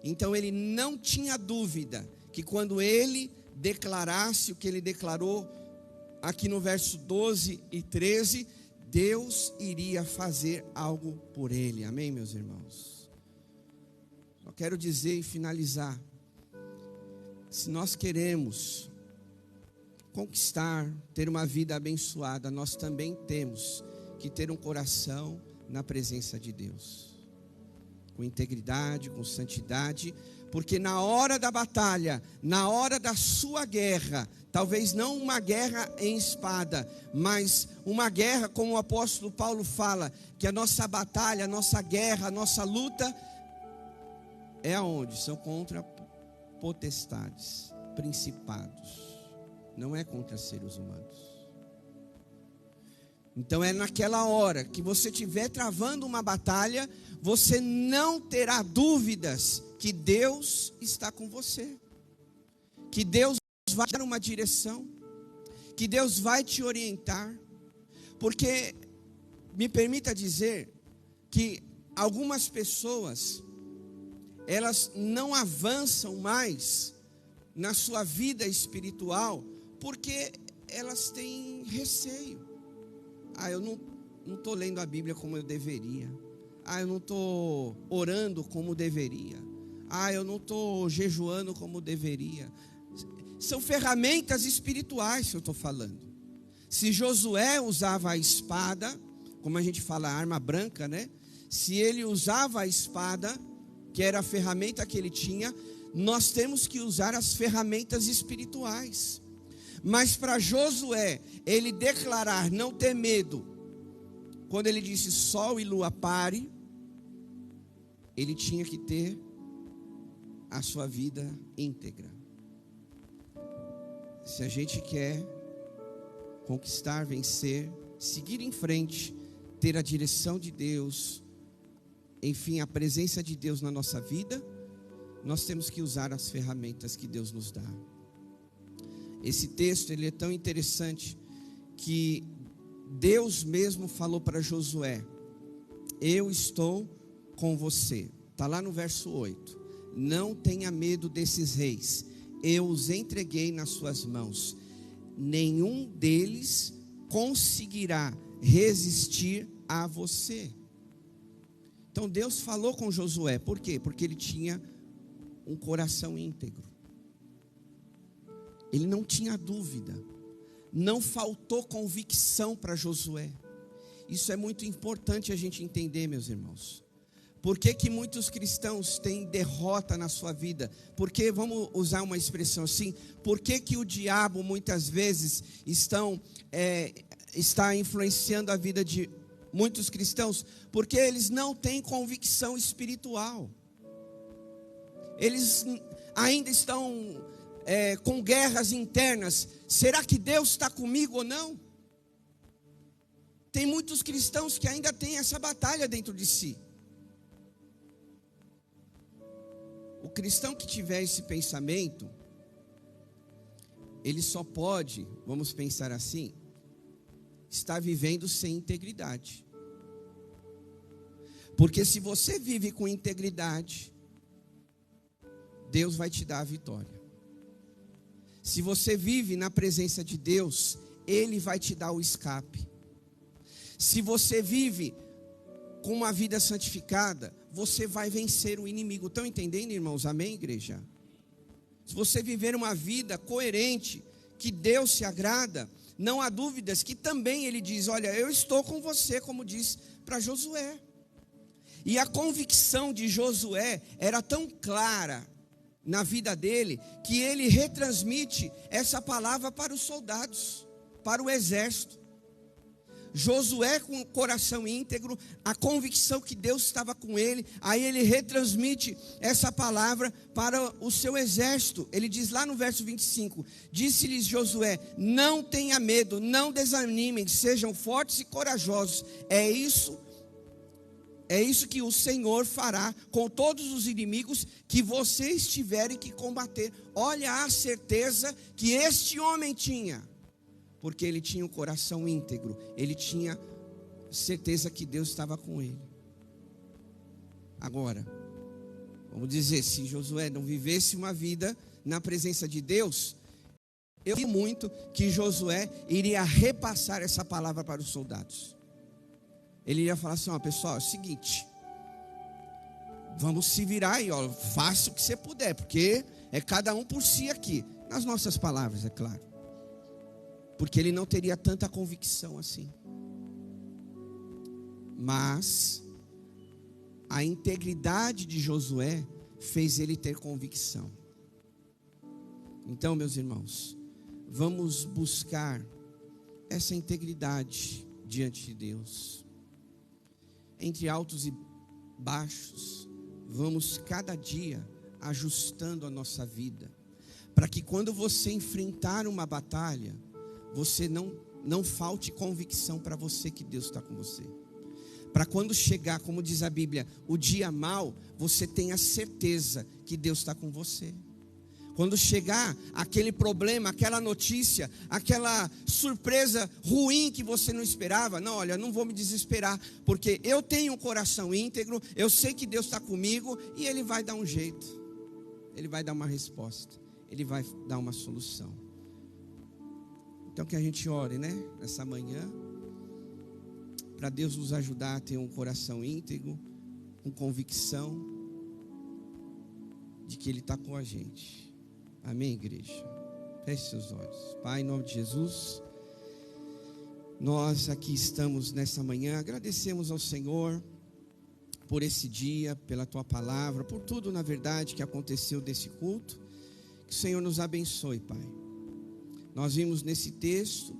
então ele não tinha dúvida que quando ele declarasse o que ele declarou aqui no verso 12 e 13, Deus iria fazer algo por ele. Amém, meus irmãos? Só quero dizer e finalizar, se nós queremos conquistar, ter uma vida abençoada, nós também temos que ter um coração na presença de Deus, com integridade, com santidade, porque na hora da batalha, na hora da sua guerra, talvez não uma guerra em espada, mas uma guerra, como o apóstolo Paulo fala, que a nossa batalha, a nossa guerra, a nossa luta é aonde? São contra potestades, principados, não é contra seres humanos. Então é naquela hora que você estiver travando uma batalha, você não terá dúvidas que Deus está com você, que Deus vai dar uma direção, que Deus vai te orientar, porque me permita dizer que algumas pessoas, elas não avançam mais na sua vida espiritual, porque elas têm receio. Eu não estou lendo a Bíblia como eu deveria. Eu não estou orando como deveria. Eu não estou jejuando como deveria. São ferramentas espirituais que eu estou falando. Se Josué usava a espada, como a gente fala, a arma branca, né? Se ele usava a espada, que era a ferramenta que ele tinha, nós temos que usar as ferramentas espirituais. Mas para Josué, ele declarar não ter medo, quando ele disse sol e lua pare, ele tinha que ter a sua vida íntegra. Se a gente quer conquistar, vencer, seguir em frente, ter a direção de Deus, enfim, a presença de Deus na nossa vida, nós temos que usar as ferramentas que Deus nos dá. Esse texto, ele é tão interessante que Deus mesmo falou para Josué: eu estou com você. Está lá no verso 8. Não tenha medo desses reis, eu os entreguei nas suas mãos. Nenhum deles conseguirá resistir a você. Então Deus falou com Josué, por quê? Porque ele tinha um coração íntegro. Ele não tinha dúvida, não faltou convicção para Josué. Isso é muito importante a gente entender, meus irmãos. Por que que muitos cristãos têm derrota na sua vida? Porque, vamos usar uma expressão assim, por que que o diabo muitas vezes está influenciando a vida de muitos cristãos? Porque eles não têm convicção espiritual. Eles ainda estão com guerras internas. Será que Deus está comigo ou não? Tem muitos cristãos que ainda têm essa batalha dentro de si. O cristão que tiver esse pensamento, ele só pode, vamos pensar assim, estar vivendo sem integridade. Porque se você vive com integridade, Deus vai te dar a vitória. Se você vive na presença de Deus, Ele vai te dar o escape. Se você vive com uma vida santificada, você vai vencer o inimigo. Estão entendendo, irmãos? Amém, igreja? Se você viver uma vida coerente, que Deus se agrada, não há dúvidas que também Ele diz: olha, eu estou com você, como diz para Josué. E a convicção de Josué era tão clara na vida dele, que ele retransmite essa palavra para os soldados, para o exército. Josué, com o coração íntegro, a convicção que Deus estava com ele, aí ele retransmite essa palavra para o seu exército. Ele diz lá no verso 25: disse-lhes Josué: não tenha medo, não desanimem, sejam fortes e corajosos. É isso que o Senhor fará com todos os inimigos que vocês tiverem que combater. Olha a certeza que este homem tinha, porque ele tinha um coração íntegro, ele tinha certeza que Deus estava com ele. Agora, vamos dizer, se Josué não vivesse uma vida na presença de Deus, eu creio muito que Josué iria repassar essa palavra para os soldados. Ele ia falar assim: ó, pessoal, é o seguinte, vamos se virar aí, ó, faça o que você puder, porque é cada um por si aqui. Nas nossas palavras, é claro. Porque ele não teria tanta convicção assim. Mas a integridade de Josué fez ele ter convicção. Então, meus irmãos, vamos buscar essa integridade diante de Deus. Entre altos e baixos, vamos cada dia ajustando a nossa vida, para que quando você enfrentar uma batalha, você não falte convicção para você que Deus está com você. Para quando chegar, como diz a Bíblia, o dia mau, você tenha certeza que Deus está com você. Quando chegar aquele problema, aquela notícia, aquela surpresa ruim que você não esperava, não, olha, não vou me desesperar, porque eu tenho um coração íntegro, eu sei que Deus está comigo e Ele vai dar um jeito, Ele vai dar uma resposta, Ele vai dar uma solução. Então que a gente ore, né, nessa manhã, para Deus nos ajudar a ter um coração íntegro, com convicção de que Ele está com a gente. Amém, igreja? Feche seus olhos. Pai, em nome de Jesus, nós aqui estamos nessa manhã, agradecemos ao Senhor por esse dia, pela Tua palavra, por tudo, na verdade, que aconteceu desse culto. Que o Senhor nos abençoe, Pai. Nós vimos nesse texto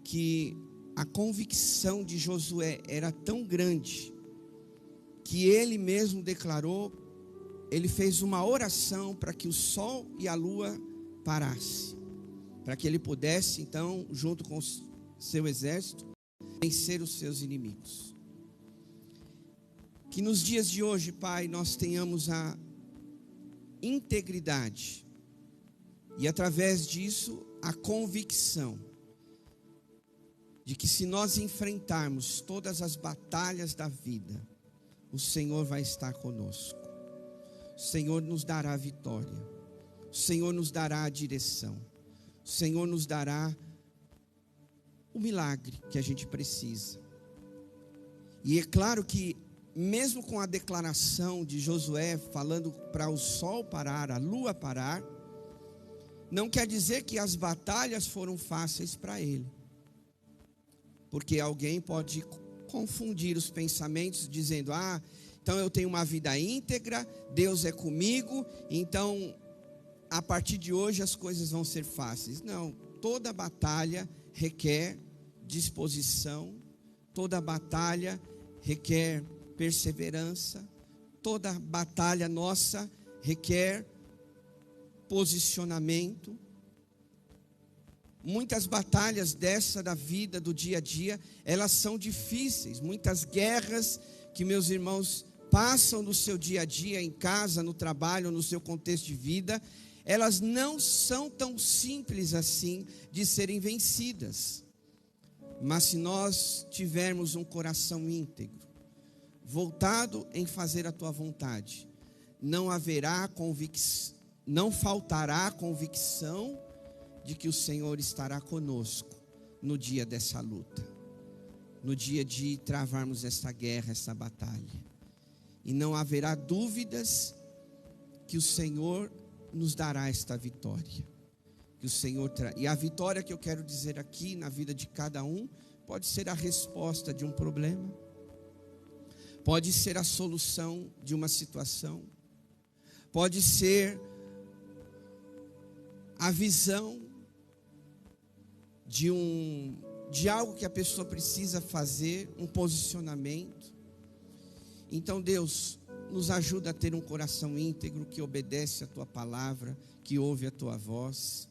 que a convicção de Josué era tão grande que ele mesmo declarou, ele fez uma oração para que o sol e a lua parassem, para que ele pudesse então, junto com o seu exército, vencer os seus inimigos. Que nos dias de hoje, Pai, nós tenhamos a integridade e através disso a convicção de que se nós enfrentarmos todas as batalhas da vida, o Senhor vai estar conosco. O Senhor nos dará a vitória. O Senhor nos dará a direção. O Senhor nos dará o milagre que a gente precisa. E é claro que mesmo com a declaração de Josué falando para o sol parar, a lua parar, não quer dizer que as batalhas foram fáceis para ele. Porque alguém pode confundir os pensamentos dizendo, então eu tenho uma vida íntegra, Deus é comigo, então a partir de hoje as coisas vão ser fáceis. Não, toda batalha requer disposição, toda batalha requer perseverança, toda batalha nossa requer posicionamento. Muitas batalhas dessa da vida, do dia a dia, elas são difíceis. Muitas guerras que meus irmãos passam no seu dia a dia, em casa, no trabalho, no seu contexto de vida, elas não são tão simples assim de serem vencidas. Mas se nós tivermos um coração íntegro, voltado em fazer a tua vontade, não faltará convicção de que o Senhor estará conosco no dia dessa luta, no dia de travarmos essa guerra, essa batalha. E não haverá dúvidas que o Senhor nos dará esta vitória. Que o Senhor E a vitória que eu quero dizer aqui na vida de cada um pode ser a resposta de um problema, pode ser a solução de uma situação, pode ser a visão de algo que a pessoa precisa fazer, um posicionamento. Então Deus nos ajuda a ter um coração íntegro que obedece a tua palavra, que ouve a tua voz,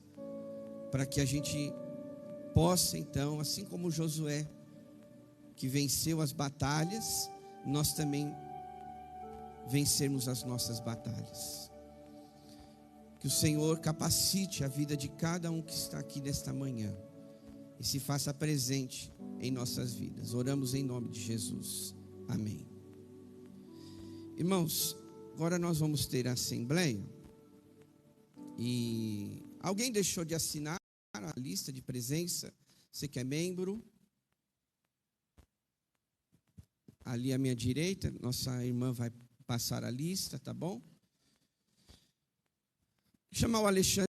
para que a gente possa então, assim como Josué, que venceu as batalhas, nós também vencermos as nossas batalhas. Que o Senhor capacite a vida de cada um que está aqui nesta manhã e se faça presente em nossas vidas. Oramos em nome de Jesus. Amém. Irmãos, agora nós vamos ter a assembleia. E alguém deixou de assinar a lista de presença? Você que é membro? Ali à minha direita, nossa irmã vai passar a lista, tá bom? Chamar o Alexandre